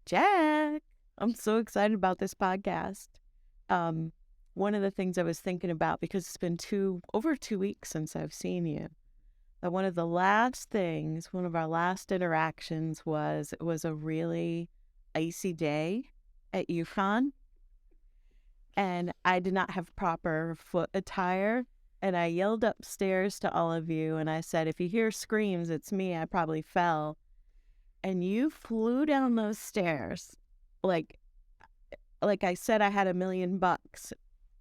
Jack, I'm so excited about this podcast. One of the things I was thinking about, because it's been over 2 weeks since I've seen you, that one of the last things, one of our last interactions it was a really icy day at UConn, and I did not have proper foot attire, and I yelled upstairs to all of you, and I said, if you hear screams, it's me, I probably fell. And you flew down those stairs like I said I had $1 million,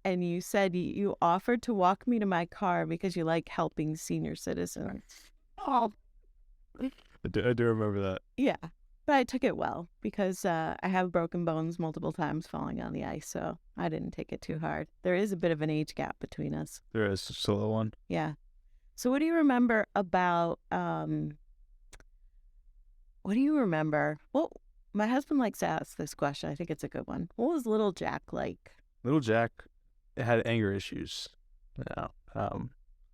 and you said you offered to walk me to my car because you like helping senior citizens. Oh, I do remember that. yeah, but I took it well because I have broken bones multiple times falling on the ice, so I didn't take it too hard. There is a bit of an age gap between us. There is just a little one. Yeah. So what do you remember about what do you remember? Well, my husband likes to ask this question. I think it's a good one. What was little Jack like? Little Jack had anger issues. Yeah.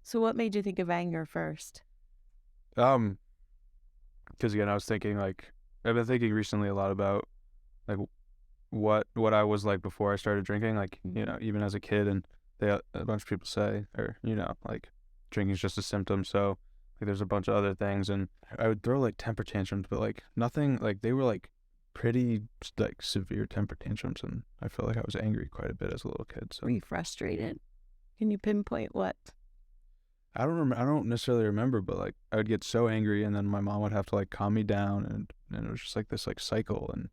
So what made you think of anger first? Because again, I was thinking I've been thinking recently a lot about like what I was like before I started drinking. Even as a kid, and a bunch of people say, or drinking is just a symptom. So there's a bunch of other things, and I would throw temper tantrums, but nothing, they were pretty severe temper tantrums, and I felt like I was angry quite a bit as a little kid. So were you frustrated? Can you pinpoint what? I don't necessarily remember, but I would get so angry, and then my mom would have to calm me down, and it was just this cycle, and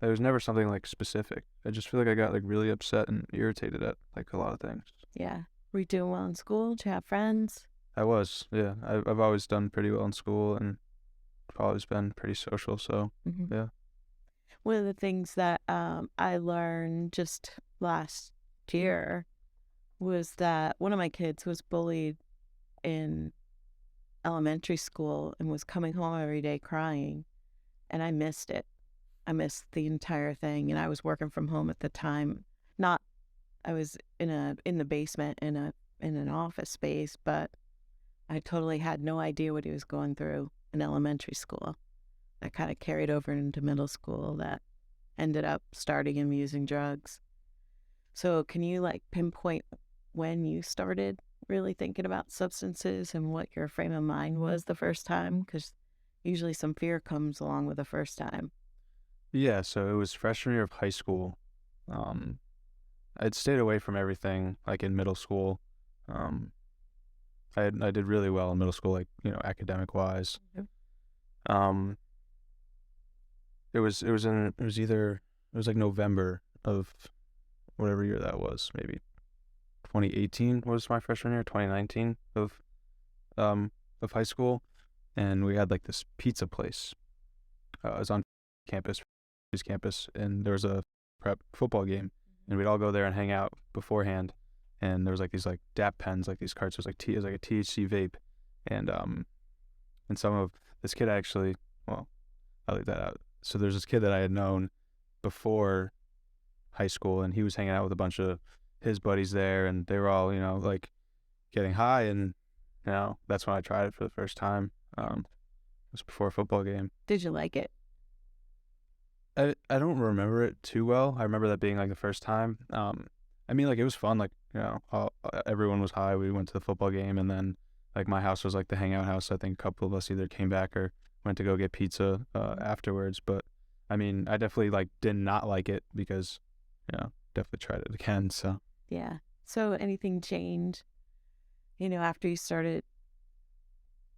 there was never something specific. I just feel like I got really upset and irritated at a lot of things. Yeah. Were you doing well in school? Did you have friends? I was, yeah. I've always done pretty well in school, and I've always been pretty social, so yeah. One of the things that I learned just last year was that one of my kids was bullied in elementary school and was coming home every day crying, and I missed it. I missed the entire thing, and I was working from home at the time. I was in the basement in an office space, but I totally had no idea what he was going through in elementary school. That kind of carried over into middle school. That ended up starting him using drugs. So can you pinpoint when you started really thinking about substances and what your frame of mind was the first time? Because usually some fear comes along with the first time. Yeah, so it was freshman year of high school. I'd stayed away from everything in middle school. I did really well in middle school, academic wise. Mm-hmm. It was November of whatever year that was, maybe 2018 was my freshman year, 2019 of high school, and we had this pizza place. It was on campus, and there was a prep football game, and we'd all go there and hang out beforehand. And there was these DAP pens, these carts. It was it was a THC vape, and this kid actually, well, I'll leave that out. So there's this kid that I had known before high school, and he was hanging out with a bunch of his buddies there, and they were all getting high, and that's when I tried it for the first time. It was before a football game. Did you like it? I don't remember it too well. I remember that being the first time. It was fun. Everyone was high. We went to the football game, and then my house was the hangout house. I think a couple of us either came back or went to go get pizza afterwards. But I definitely did not like it because definitely tried it again. So yeah. So anything changed after you started?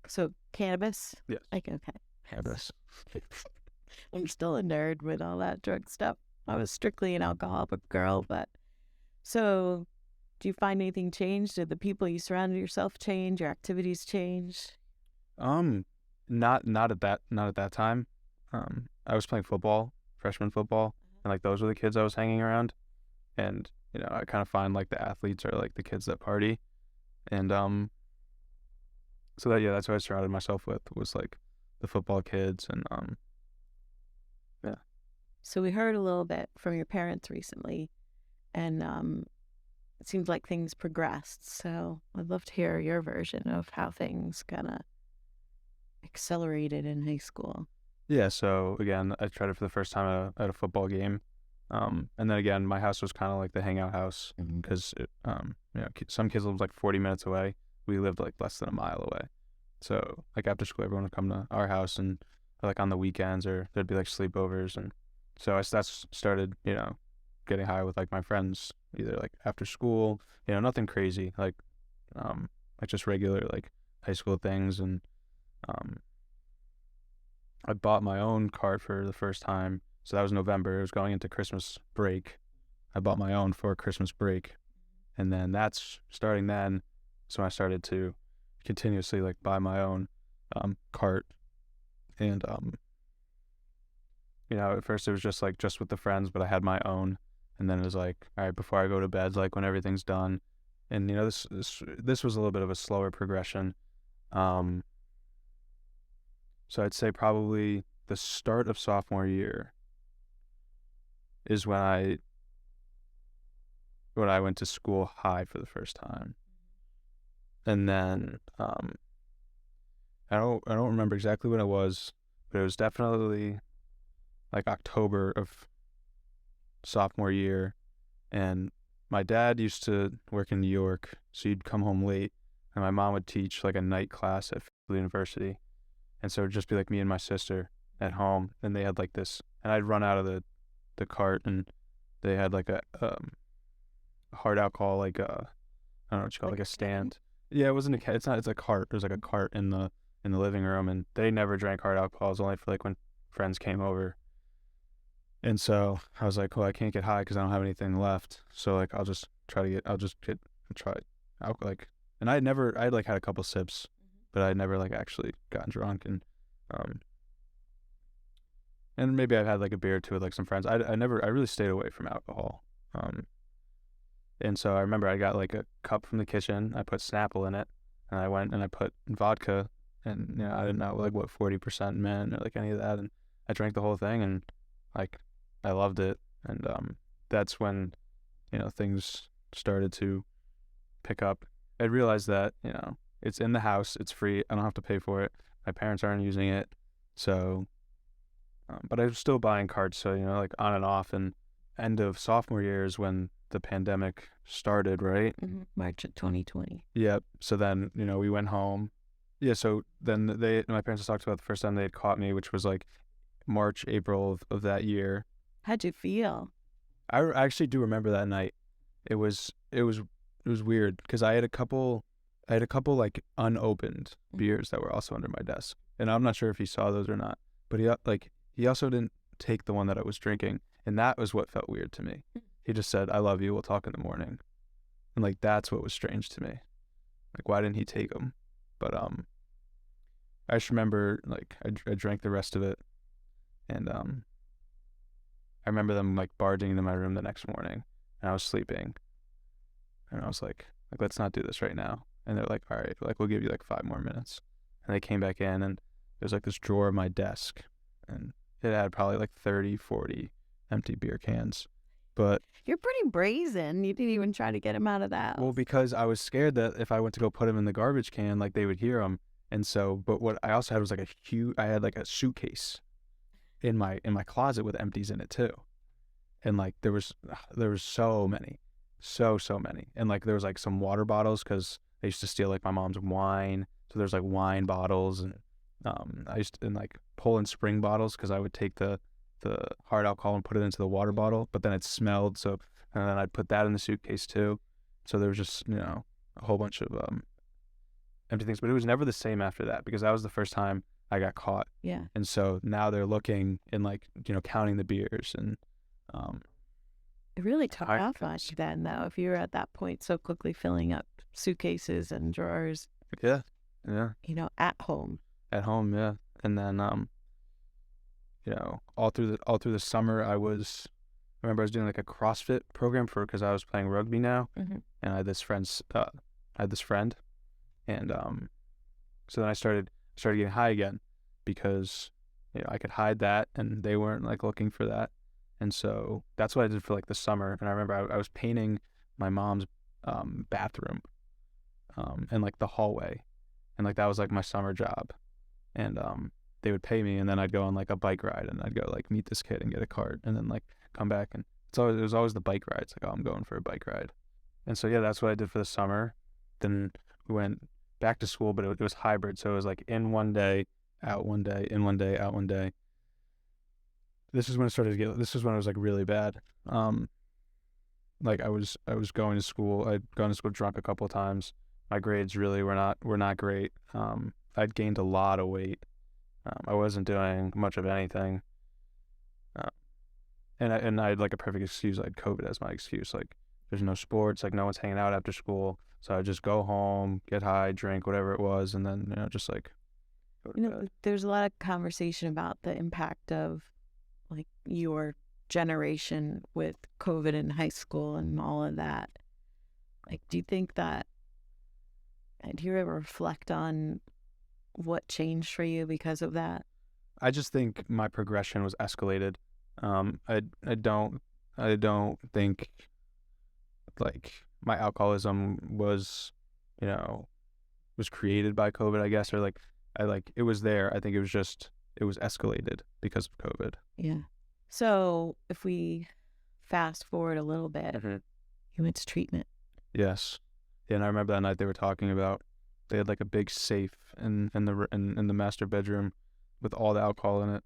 So cannabis? Yes. Okay. Cannabis. I'm still a nerd with all that drug stuff. I was strictly an alcoholic girl, but so do you find anything changed? Did the people you surrounded yourself change? Your activities change? Not at that time. I was playing football, freshman football, and those were the kids I was hanging around. And I kind of find the athletes are the kids that party, and so that's what I surrounded myself with, was the football kids, and yeah. So we heard a little bit from your parents recently, and it seems like things progressed. So I'd love to hear your version of how things kind of accelerated in high school. Yeah, so again, I tried it for the first time at a football game. And then again, my house was kind of like the hangout house because some kids lived like 40 minutes away. We lived like less than a mile away. So like after school, everyone would come to our house and like on the weekends or there'd be like sleepovers. And so that's started, getting high with like my friends, either like after school, nothing crazy, like just regular like high school things. And um, I bought my own cart for the first time. So that was November. It was going into Christmas break. I bought my own for Christmas break. And then that's starting then. So I started to continuously like buy my own cart. And, at first it was just with the friends, but I had my own. And then it was like, all right, before I go to bed, like when everything's done. And, this was a little bit of a slower progression. So I'd say probably the start of sophomore year is when I went to school high for the first time. And then I don't remember exactly when it was, but it was definitely like October of sophomore year. And my dad used to work in New York, so he'd come home late, and my mom would teach like a night class at the university. And so it'd just be like me and my sister at home, and they had like this, and I'd run out of the cart, and they had like a hard alcohol, like I don't know what you call it, like a stand. Yeah, it wasn't a it's not it's a cart. There's like a cart in the living room, and they never drank hard alcohol. It was only for like when friends came over. And so I was like, well, I can't get high because I don't have anything left. So like I'll just try alcohol, like, and I had like had a couple sips, but I had never like actually gotten drunk. Um and maybe I've had like a beer or two with like some friends. I really stayed away from alcohol. And so I remember I got like a cup from the kitchen. I put Snapple in it, and I went and I put vodka, and I didn't know like what 40% meant or like any of that, and I drank the whole thing, and like I loved it. And that's when things started to pick up. I realized that it's in the house, it's free, I don't have to pay for it. My parents aren't using it, so but I was still buying carts, so like on and off. And end of sophomore year is when the pandemic started, right? March of 2020. Yep. So then, we went home. Yeah. So then my parents talked about the first time they had caught me, which was like March, April of that year. How'd you feel? I actually do remember that night. It was weird because I had a couple like unopened beers that were also under my desk, and I'm not sure if he saw those or not. But he also didn't take the one that I was drinking, and that was what felt weird to me. He just said, "I love you. We'll talk in the morning," and like that's what was strange to me. Like, why didn't he take them? But I just remember like I drank the rest of it, and I remember them like barging into my room the next morning, and I was sleeping, and I was like let's not do this right now. And they're like, all right, like we'll give you like 5 more minutes. And they came back in, and there's like this drawer of my desk, and it had probably like 30, 40 empty beer cans. But you're pretty brazen. You didn't even try to get him out of the house. Well, because I was scared that if I went to go put him in the garbage can, like they would hear him. And so, but what I also had was like I had like a suitcase in my closet with empties in it too. And like there was so many, so many. And like there was like some water bottles because I used to steal like my mom's wine. So there's like wine bottles, and I used to like pull in spring bottles because I would take the hard alcohol and put it into the water bottle, but then it smelled. So, and then I'd put that in the suitcase too. So there was just, a whole bunch of empty things, but it was never the same after that because that was the first time I got caught. Yeah. And so now they're looking and like, counting the beers, and it really took off on you then, though, if you were at that point so quickly filling up suitcases and drawers. Yeah. At home. At home, yeah. And then all through the summer I remember I was doing like a CrossFit program because I was playing rugby now, and I had this friend, and so then I started getting high again because I could hide that, and they weren't like looking for that, and so that's what I did for like the summer. And I remember I was painting my mom's bathroom, and like the hallway, and like that was like my summer job, and they would pay me, and then I'd go on like a bike ride, and I'd go like meet this kid and get a cart, and then like come back, and it was always the bike rides. Like, oh, I'm going for a bike ride. And so yeah, that's what I did for the summer. Then we went back to school, but it was hybrid, so it was like in one day, out one day, in one day, out one day. This is when it started to get. This is when it was like really bad. Like I was going to school. I'd gone to school drunk a couple of times. My grades really were not great. I'd gained a lot of weight. I wasn't doing much of anything. Uh, and I had like a perfect excuse. I had COVID as my excuse. Like, there's no sports. Like, no one's hanging out after school. So I'd just go home, get high, drink whatever it was, and then just like go to bed. There's a lot of conversation about the impact of like your generation with COVID in high school and all of that. Like, do you ever reflect on what changed for you because of that? I just think my progression was escalated. I don't think like my alcoholism was, was created by COVID, I guess, or like it was there. I think it was escalated because of COVID. Yeah. So if we fast forward a little bit, Mm-hmm. you went to treatment. Yes. Yeah, and I remember that night they were talking about they had like a big safe in the master bedroom with all the alcohol in it.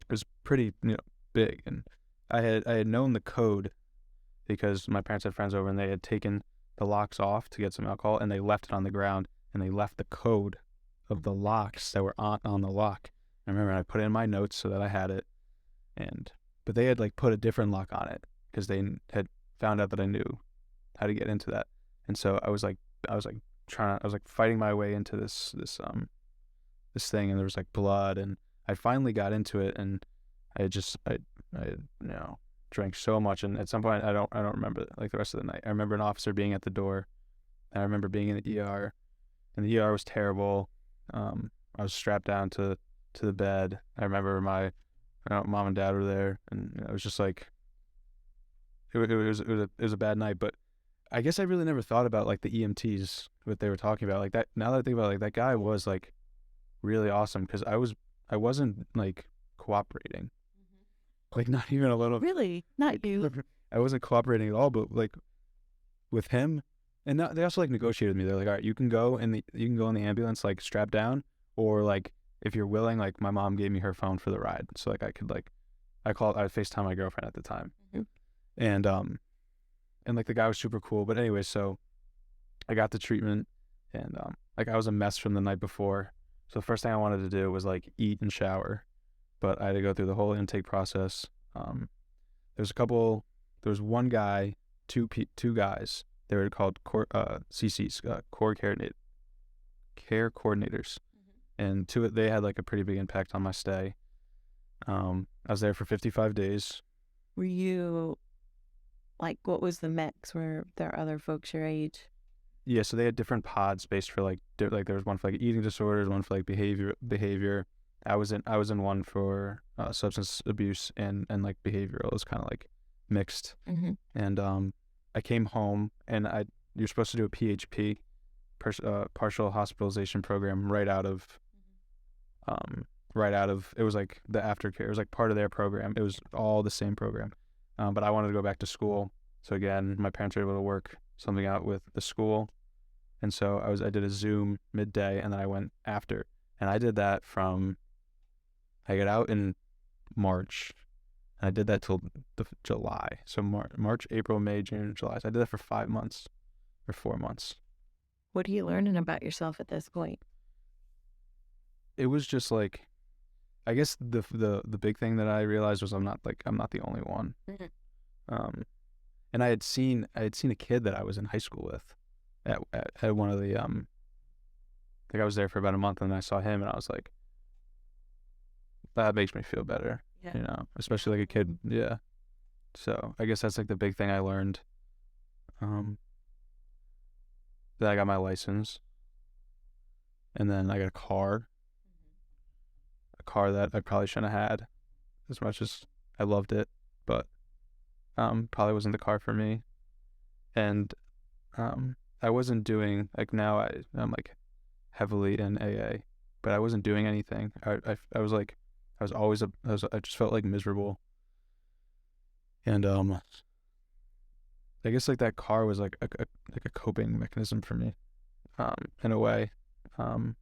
It was pretty big, and I had known the code because my parents had friends over and they had taken the locks off to get some alcohol, and they left it on the ground, and they left the code of the locks that were on the lock. I remember I put it in my notes so that I had it, but they had like put a different lock on it because they had found out that I knew how to get into that. And so I was like fighting my way into this thing, and there was like blood, and I finally got into it, and I drank so much, and at some point I don't remember like the rest of the night. I remember an officer being at the door, and I remember being in the ER, and the ER was terrible. I was strapped down to the bed. I remember my mom and dad were there, and it was just like it was a bad night. But I guess I really never thought about like the EMTs, what they were talking about, like that. Now that I think about it, like that guy was like really awesome, because I wasn't like cooperating, like not even a little. Really? Not you. I wasn't cooperating at all, but like with him, and they also like negotiated with me. They're like, all right, you can go in the ambulance like strapped down, or like if you're willing, like my mom gave me her phone for the ride, so like I could like I FaceTime my girlfriend at the time, and like the guy was super cool. But anyway, so I got the treatment, and like I was a mess from the night before. So the first thing I wanted to do was like eat and shower, but I had to go through the whole intake process. There was one guy, two guys. They were called CCs, care coordinators, and they had like a pretty big impact on my stay. I was there for 55 days. Were you like, what was the mix? Were there other folks your age? Yeah, so they had different pods based for like there was one for like eating disorders, one for like behavior. I was in one for substance abuse and like behavioral. It was kind of like mixed. And I came home, and you're supposed to do a PHP, partial hospitalization program right out of it was like the aftercare. It was like part of their program. It was all the same program. But I wanted to go back to school. So again, my parents were able to work something out with the school. And so I did a Zoom midday, and then I went after. And I did that I got out in March. And I did that till July. So March, April, May, June, July. So I did that for 5 months or 4 months. What are you learning about yourself at this point? It was just like, I guess the big thing that I realized was I'm not the only one. And I had seen a kid that I was in high school with at one of the like I was there for about a month, and I saw him, and I was like, that makes me feel better. Yeah. Especially like a kid. Yeah. So I guess that's like the big thing I learned. Then I got my license, and then I got a car that I probably shouldn't have had, as much as I loved it, but probably wasn't the car for me. And I wasn't doing, like, now I'm like heavily in AA, but I wasn't doing anything. I was like, I just felt like miserable. And I guess like that car was like a coping mechanism for me, in a way. Um,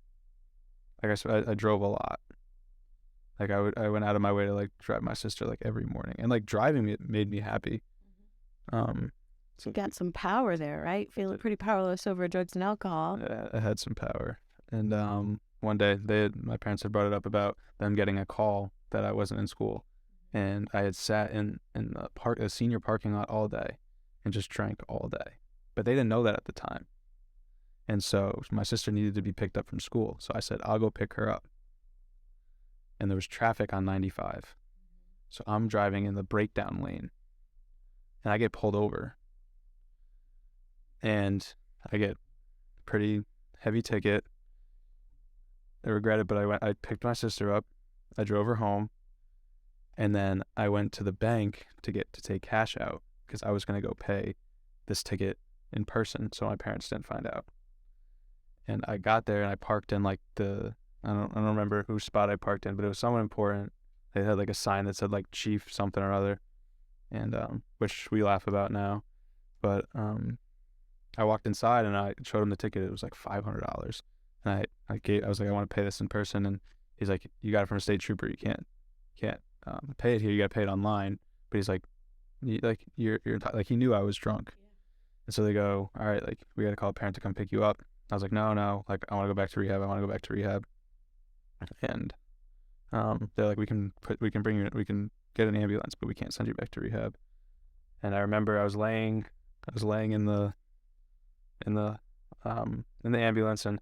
like I drove a lot. Like I went out of my way to like drive my sister like every morning, and like driving it made me happy. Um, So you got some power there, right? Feeling pretty powerless over drugs and alcohol. I had some power, and one day my parents had brought it up about them getting a call that I wasn't in school, and I had sat in a senior parking lot all day, and just drank all day, but they didn't know that at the time, and so my sister needed to be picked up from school, so I said I'll go pick her up, and there was traffic on 95, so I'm driving in the breakdown lane, and I get pulled over, and I get pretty heavy ticket. I regret it, but I picked my sister up, I drove her home, and then I went to the bank to take cash out because I was going to go pay this ticket in person so my parents didn't find out. And I got there and I parked in like I don't remember whose spot I parked in, but it was someone important. They had like a sign that said like Chief something or other, and which we laugh about now. But I walked inside and I showed him the ticket. It was like $500. And I was like, I want to pay this in person. And he's like, you got it from a state trooper. You can't pay it here. You got to pay it online. But he's like, you're like, he knew I was drunk. Yeah. And so they go, all right, like we got to call a parent to come pick you up. I was like, no, like I want to go back to rehab. And they're like, we can bring you, we can get an ambulance, but we can't send you back to rehab. And I remember I was laying in the ambulance, and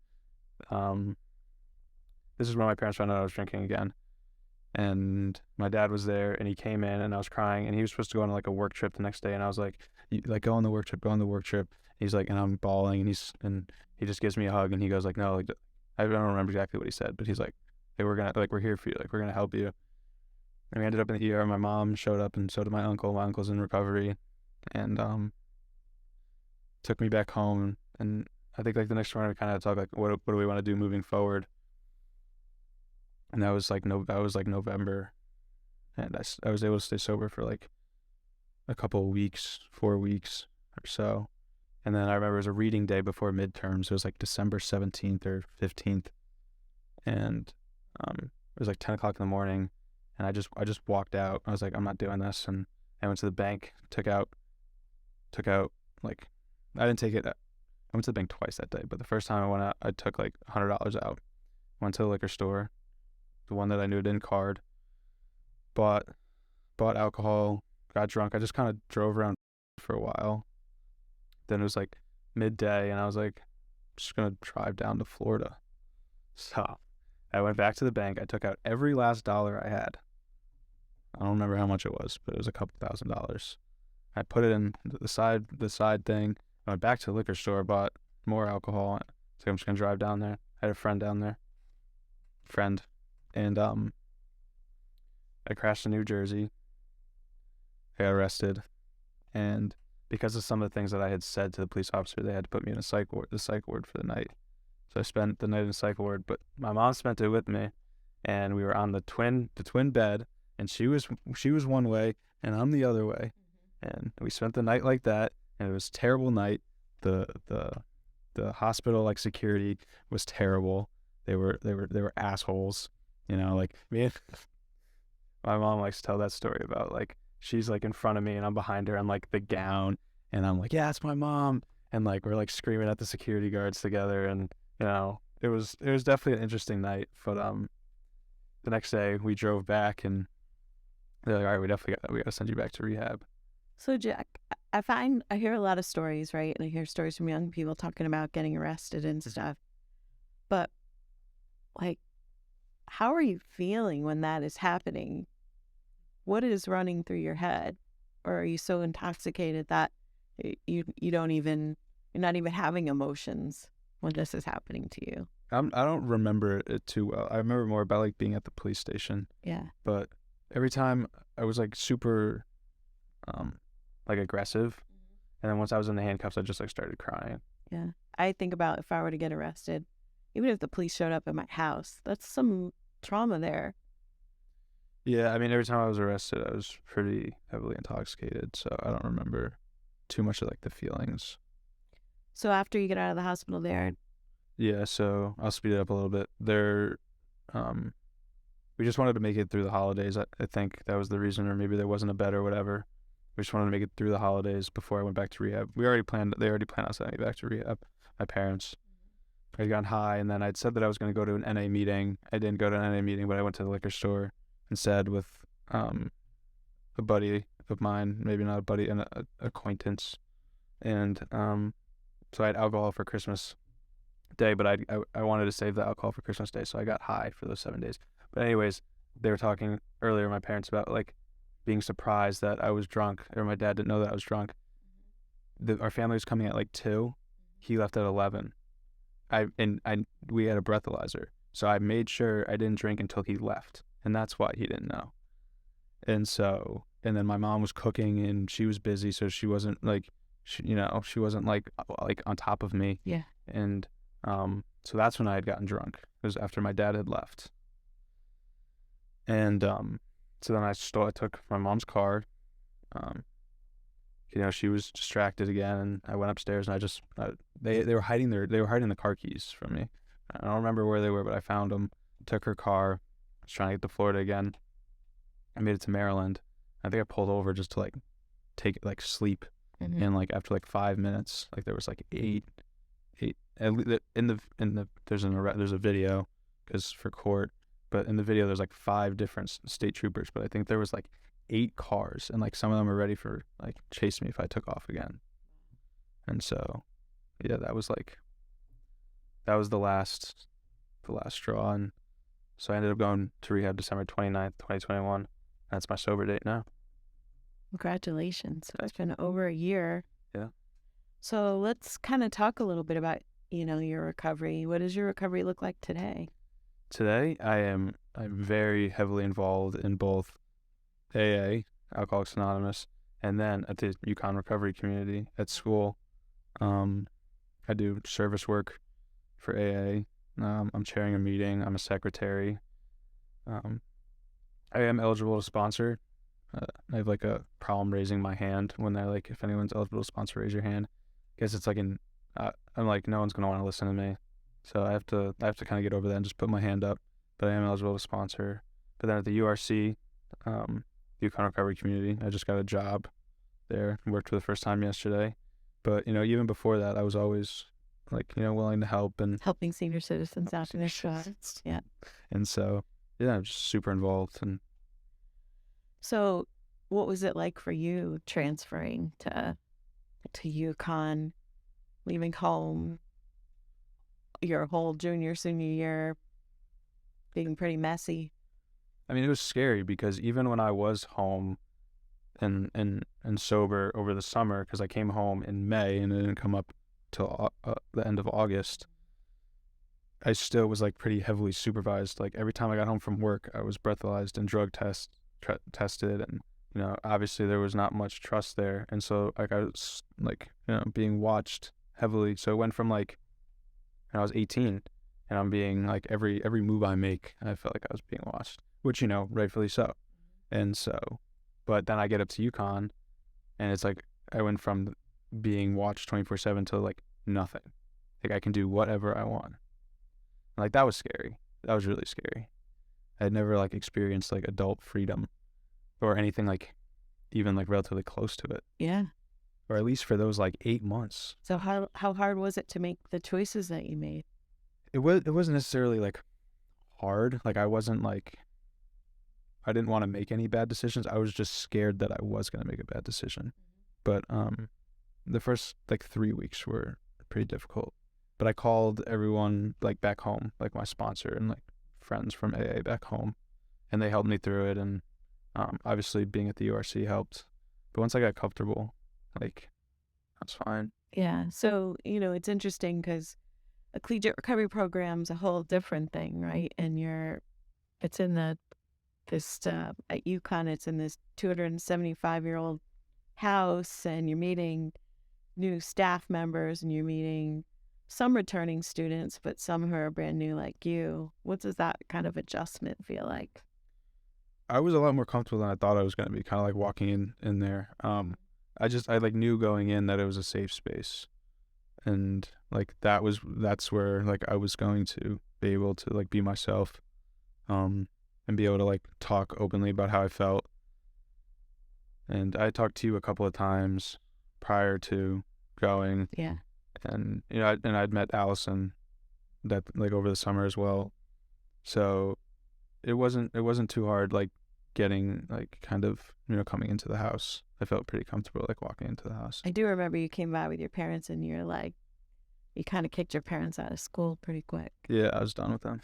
this is when my parents found out I was drinking again. And my dad was there, and he came in, and I was crying, and he was supposed to go on like a work trip the next day, and I was like, go on the work trip. He's like, and I'm bawling, and he just gives me a hug, and he goes like, no, like I don't remember exactly what he said, but he's like, hey, we're here for you, like we're gonna help you. And we ended up in the ER. My mom showed up, and so did my uncle. My uncle's in recovery, and took me back home, and I think like the next morning we kind of talked like what do we want to do moving forward, and that was like November, and I was able to stay sober for like a couple of weeks, 4 weeks or so, and then I remember it was a reading day before midterms. It was like December 17th or 15th, and it was like 10 o'clock in the morning, and I just walked out. I was like, I'm not doing this, and I went to the bank, took out like I didn't take it. I went to the bank twice that day, but the first time I went out, I took like $100 out. Went to the liquor store, the one that I knew didn't card. Bought alcohol, got drunk. I just kind of drove around for a while. Then it was like midday, and I was like, I'm just gonna drive down to Florida. So I went back to the bank. I took out every last dollar I had. I don't remember how much it was, but it was a couple $1,000s. I put it in the side thing. I went back to the liquor store, bought more alcohol. So I'm just gonna drive down there. I had a friend down there. And I crashed in New Jersey. I got arrested, and because of some of the things that I had said to the police officer, they had to put me in the psych ward for the night. So I spent the night in the psych ward, but my mom spent it with me, and we were on the twin bed, and she was one way, and I'm the other way, and we spent the night like that, and it was a terrible night. The hospital like security was terrible. They were assholes, like me. And my mom likes to tell that story about like she's like in front of me and I'm behind her in like the gown, and I'm like, yeah, it's my mom, and like we're like screaming at the security guards together, and it was definitely an interesting night. But the next day we drove back, and they're like, all right, we gotta send you back to rehab. So Jack, I hear a lot of stories, right? And I hear stories from young people talking about getting arrested and stuff. But like, how are you feeling when that is happening? What is running through your head? Or are you so intoxicated that you're not even having emotions when this is happening to you? I don't remember it too well. I remember more about like being at the police station. Yeah. But every time I was like super like aggressive, and then once I was in the handcuffs, I just like started crying. Yeah. I think about if I were to get arrested, even if the police showed up at my house, that's some trauma there. Yeah, I mean, every time I was arrested, I was pretty heavily intoxicated, so I don't remember too much of like the feelings. So after you get out of the hospital there, Yeah, so I'll speed it up a little bit. Um, we just wanted to make it through the holidays. I think that was the reason, or maybe there wasn't a bed or whatever. We just wanted to make it through the holidays before I went back to rehab. They already planned on sending me back to rehab. My parents. I'd gotten high, and then I'd said that I was going to go to an NA meeting. I didn't go to an NA meeting, but I went to the liquor store instead with a buddy of mine, maybe not a buddy, an acquaintance. And so I had alcohol for Christmas Day, but I wanted to save the alcohol for Christmas Day, so I got high for those 7 days. But anyways, they were talking earlier, my parents, about like being surprised that I was drunk, or my dad didn't know that I was drunk. Our family was coming at like 2. He left at 11. We had a breathalyzer, so I made sure I didn't drink until he left, and that's why he didn't know. And then my mom was cooking, and she was busy, so she wasn't like, she wasn't like on top of me. Yeah. And so that's when I had gotten drunk. It was after my dad had left. And so then I took my mom's car. She was distracted again, and I went upstairs, and they were hiding the car keys from me. I don't remember where they were, but I found them. Took her car. I was trying to get to Florida again. I made it to Maryland. I think I pulled over just to like sleep. Mm-hmm. And like after like 5 minutes, like there was like eight there's a video, because for court, but in the video there's like 5 different state troopers, but I think there was like 8 cars, and like some of them were ready for like chase me if I took off again. And so yeah, that was the last straw. And so I ended up going to rehab December 29th, 2021. That's my sober date now. Congratulations. So it's been over a year. Yeah. So let's kind of talk a little bit about, your recovery. What does your recovery look like today? Today, I'm very heavily involved in both AA, Alcoholics Anonymous, and then at the Yukon Recovery Community at school. I do service work for AA. I'm chairing a meeting. I'm a secretary. I am eligible to sponsor. I have like a problem raising my hand when they're like, if anyone's eligible to sponsor, raise your hand. I guess it's like I'm like, no one's gonna want to listen to me, so I have to kind of get over that and just put my hand up. But I am eligible to sponsor. But then at the URC, Yukon Recovery Community, I just got a job there. Worked for the first time yesterday. But even before that, I was always like, willing to help and helping senior citizens after their shots. Yeah. And so yeah, I'm just super involved. And so, what was it like for you transferring to Yukon, leaving home, your whole junior, senior year, being pretty messy? I mean, it was scary because even when I was home and sober over the summer, because I came home in May and it didn't come up till the end of August, I still was like pretty heavily supervised. Like every time I got home from work, I was breathalyzed and drug tested, and obviously there was not much trust there, and so like I was like being watched heavily. So it went from like I was 18 and I'm being like every move I make, I felt like I was being watched, which rightfully so. And so, but then I get up to Yukon, and it's like I went from being watched 24/7 to like nothing. Like I can do whatever I want. Like that was scary. That was really scary. I had never like experienced like adult freedom or anything like even like relatively close to it. Yeah. Or at least for those like 8 months. So how hard was it to make the choices that you made? It wasn't necessarily like hard. Like I didn't want to make any bad decisions. I was just scared that I was going to make a bad decision. But the first like 3 weeks were pretty difficult. But I called everyone like back home, like my sponsor and like friends from AA back home, and they helped me through it. And obviously being at the URC helped. But once I got comfortable, like that's fine. Yeah. So, it's interesting because a collegiate recovery program's a whole different thing, right? And it's in at Yukon, it's in this 275-year-old house, and you're meeting new staff members, and you're meeting some returning students, but some who are brand new like you. What does that kind of adjustment feel like? I was a lot more comfortable than I thought I was going to be, kind of like walking in there. I like knew going in that it was a safe space, and like that's where like I was going to be able to like be myself, and be able to like talk openly about how I felt. And I talked to you a couple of times prior to going, Yeah. and I'd met Allison that like over the summer as well. So it wasn't too hard like getting like kind of coming into the house. I felt pretty comfortable like walking into the house. I do remember you came by with your parents and you're like, you kind of kicked your parents out of school pretty quick. Yeah, I was done with them.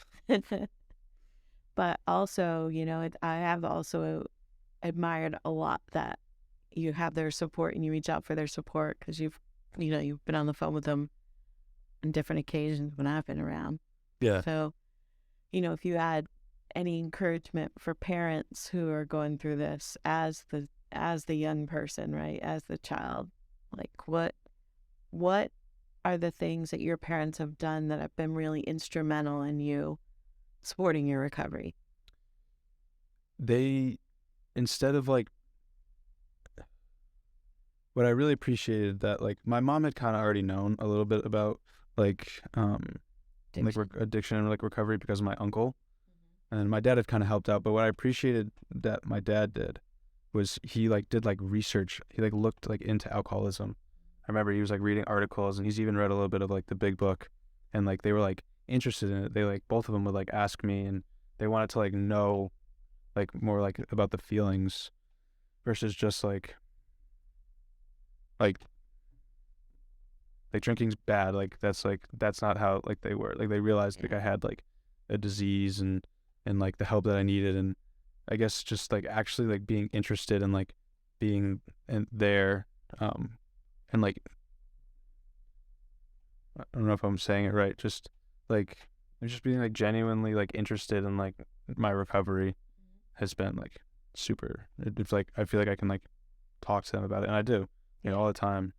But also, I have also admired a lot that you have their support and you reach out for their support because you've been on the phone with them on different occasions when I've been around. Yeah. So, if you had any encouragement for parents who are going through this as the young person, right, as the child, like what are the things that your parents have done that have been really instrumental in you supporting your recovery? They, instead of like, what I really appreciated that like my mom had kind of already known a little bit about like addiction and like recovery because of my uncle, and my dad had kind of helped out. But what I appreciated that my dad did was he like did like research. He like looked like into alcoholism. I remember he was like reading articles, and he's even read a little bit of like the big book, and like they were like interested in it. They like both of them would like ask me, and they wanted to like know like more like about the feelings versus just like like drinking's bad. Like that's not how like they were. Like they realized like I had like a disease and like the help that I needed, and I guess just like actually like being interested in like being there, and like I don't know if I'm saying it right, just like just being like genuinely like interested in like my recovery has been like super. It's like I feel like I can like talk to them about it, and I do, all the time.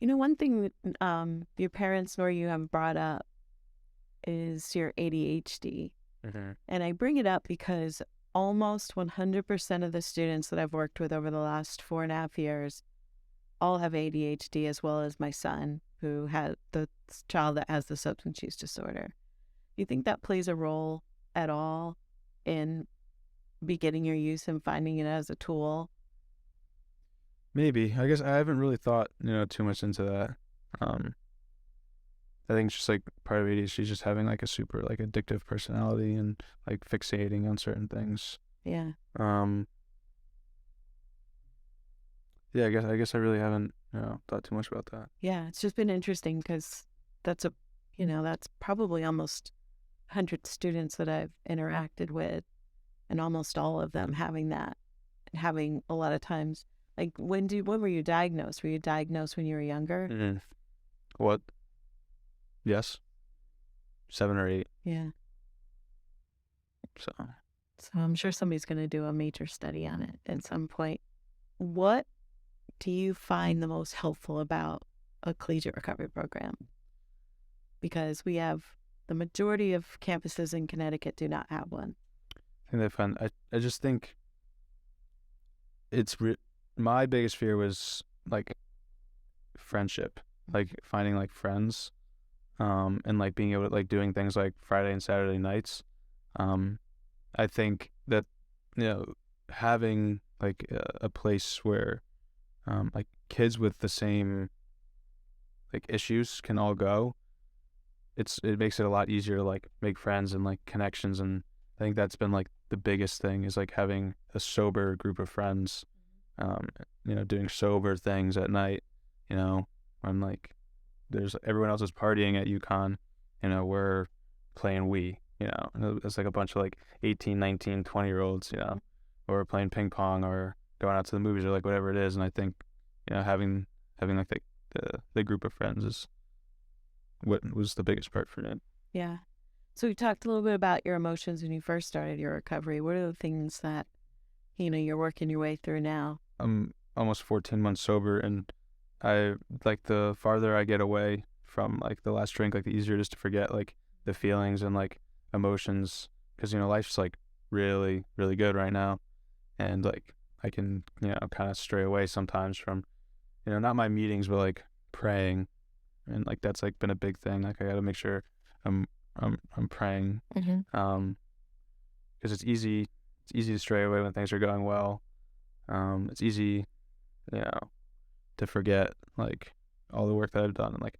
One thing that your parents nor you have brought up is your ADHD. Mm-hmm. And I bring it up because almost 100% of the students that I've worked with over the last 4.5 years all have ADHD, as well as my son, who had the child that has the substance use disorder. Do you think that plays a role at all in beginning your use and finding it as a tool? Maybe. I guess I haven't really thought, too much into that. I think it's just like part of ADHD is just having like a super like addictive personality and like fixating on certain things. Yeah. Yeah, I guess I really haven't, thought too much about that. Yeah, it's just been interesting because that's that's probably almost 100 students that I've interacted with, and almost all of them having that, having a lot of times. Like, when were you diagnosed? Were you diagnosed when you were younger? Mm-hmm. What? Yes. 7 or 8. Yeah. So I'm sure somebody's going to do a major study on it at some point. What do you find the most helpful about a collegiate recovery program? Because the majority of campuses in Connecticut do not have one. I think they find, I just think my biggest fear was like friendship, like finding like friends, and like being able to like doing things like Friday and Saturday nights. I think that, having like a place where like kids with the same like issues can all go, it makes it a lot easier to like make friends and like connections. And I think that's been like the biggest thing is like having a sober group of friends, doing sober things at night, when like there's everyone else is partying at UConn, we're playing Wii, it's like a bunch of like 18, 19, 20-year-olds, or playing ping pong or going out to the movies or like whatever it is. And I think, having like the group of friends is what was the biggest part for me. Yeah. So we talked a little bit about your emotions when you first started your recovery. What are the things that, you're working your way through now? I'm almost 14 months sober, and I like the farther I get away from like the last drink, like the easier it is to forget like the feelings and like emotions, because life's like really really good right now, and like I can kind of stray away sometimes from not my meetings but like praying, and like that's like been a big thing. Like I got to make sure I'm I'm praying, because it's easy to stray away when things are going well. It's easy, you know, to forget like all the work that I've done and like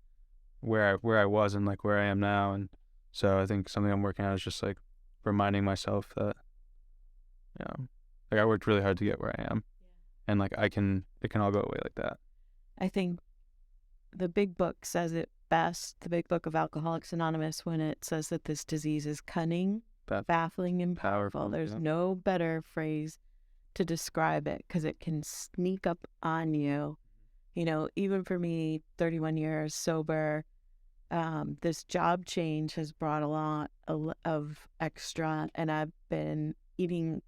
where I was and like where I am now. And so I think something I'm working on is just like reminding myself that like I worked really hard to get where I am, and like it can all go away like that. I think the big book says it best, the big book of Alcoholics Anonymous, when it says that this disease is cunning, baffling, and powerful. There's no better phrase to describe it, because it can sneak up on you. Even for me, 31 years sober, this job change has brought a lot of extra, and I've been eating,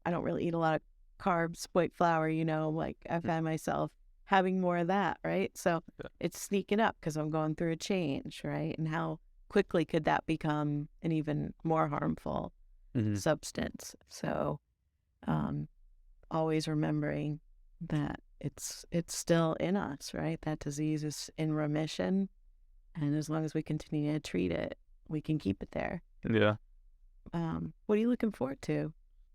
I don't really eat a lot of carbs, white flour, like I find myself having more of that, right? So it's sneaking up because I'm going through a change, right? And how quickly could that become an even more harmful substance? So always remembering that it's still in us, right? That disease is in remission, and as long as we continue to treat it, we can keep it there. Yeah. What are you looking forward to?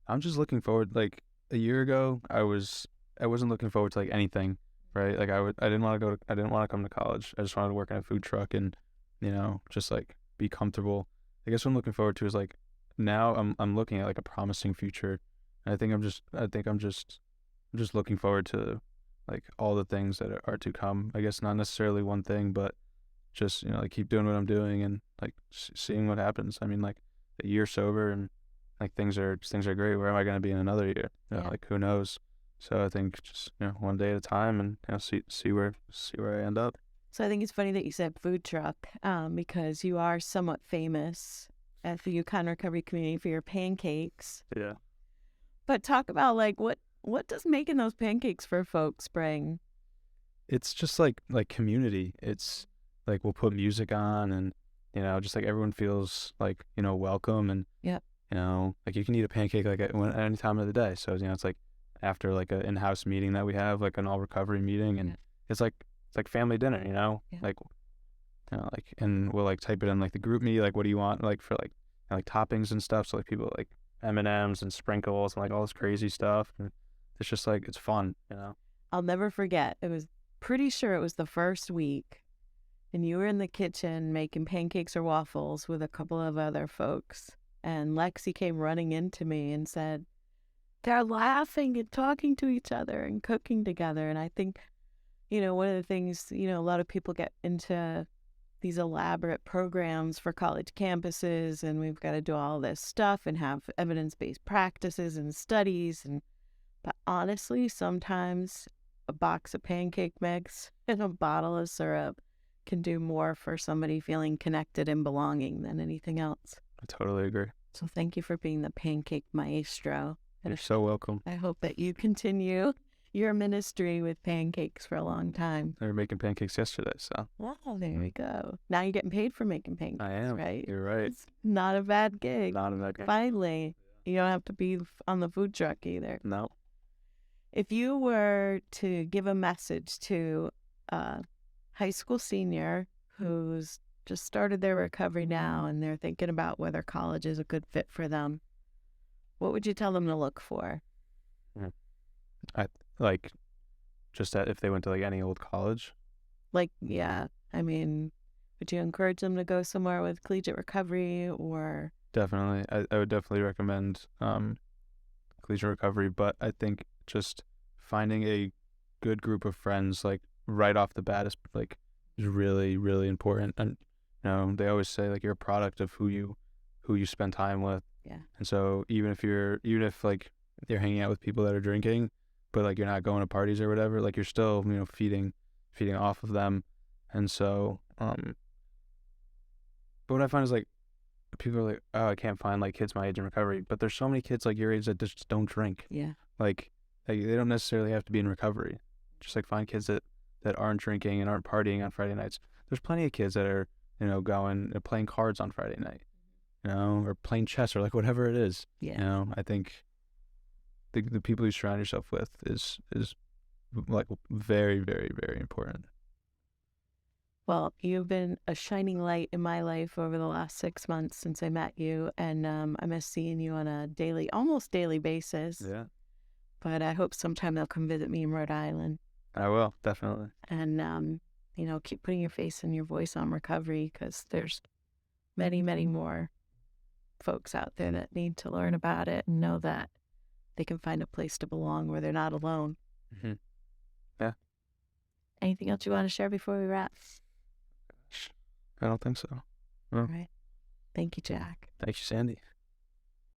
I'm just looking forward. Like a year ago, I wasn't looking forward to like anything, right? Like I didn't want to come to college. I just wanted to work in a food truck and just like be comfortable. I guess what I'm looking forward to is like now I'm looking at like a promising future. And I'm just looking forward to like all the things that are to come. I guess not necessarily one thing, but just like keep doing what I'm doing and like seeing what happens. I mean, like a year sober and like things are great. Where am I going to be in another year? Like who knows? So I think just one day at a time, and see where I end up. So I think it's funny that you said food truck, because you are somewhat famous at the Yukon Recovery Community for your pancakes. Yeah. But talk about like what does making those pancakes for folks bring? It's just like community. It's like we'll put music on, and just like everyone feels like welcome, and like you can eat a pancake like at any time of the day. So it's like after like an in-house meeting that we have, like an all recovery meeting, and it's like family dinner, like like, and we'll like type it in like the group me, like what do you want like for like toppings and stuff. So like people like M&Ms and sprinkles and like all this crazy stuff, and it's just like it's fun. I'll never forget, it was pretty sure it was the first week, and you were in the kitchen making pancakes or waffles with a couple of other folks, and Lexi came running into me and said, they're laughing and talking to each other and cooking together. And I think, one of the things, a lot of people get into these elaborate programs for college campuses, and we've got to do all this stuff and have evidence-based practices and studies. But honestly, sometimes a box of pancake mix and a bottle of syrup can do more for somebody feeling connected and belonging than anything else. I totally agree. So thank you for being the pancake maestro. You're so welcome. I hope that you continue your ministry with pancakes for a long time. They were making pancakes yesterday, so. Oh, there we go. Now you're getting paid for making pancakes. I am. Right? You're right. It's not a bad gig. Not a bad gig. Finally, you don't have to be on the food truck either. No. If you were to give a message to a high school senior who's just started their recovery now and they're thinking about whether college is a good fit for them, what would you tell them to look for? I like just that if they went to like any old college. Like, yeah. I mean, would you encourage them to go somewhere with collegiate recovery or? Definitely. I would definitely recommend collegiate recovery, but I think just finding a good group of friends like right off the bat is really, really important. And they always say like you're a product of who you spend time with. Yeah. And so even if like you're hanging out with people that are drinking, but like you're not going to parties or whatever, like you're still feeding off of them. And so but what I find is like people are like, oh, I can't find like kids my age in recovery, but there's so many kids like your age that just don't drink. Yeah. Like they don't necessarily have to be in recovery. Just like find kids that aren't drinking and aren't partying on Friday nights. there's plenty of kids that are, going playing cards on Friday night, or playing chess or like whatever it is. Yeah. I think the people you surround yourself with is like very, very, very important. Well, you've been a shining light in my life over the last 6 months since I met you, and I miss seeing you on a almost daily basis. Yeah, But I hope sometime they'll come visit me in Rhode Island, I will definitely. and keep putting your face and your voice on recovery, because there's many, many more folks out there that need to learn about it and know that they can find a place to belong where they're not alone. Mm-hmm. Yeah. Anything else you want to share before we wrap? I don't think so. No. All right. Thank you, Jack. Thank you, Sandy.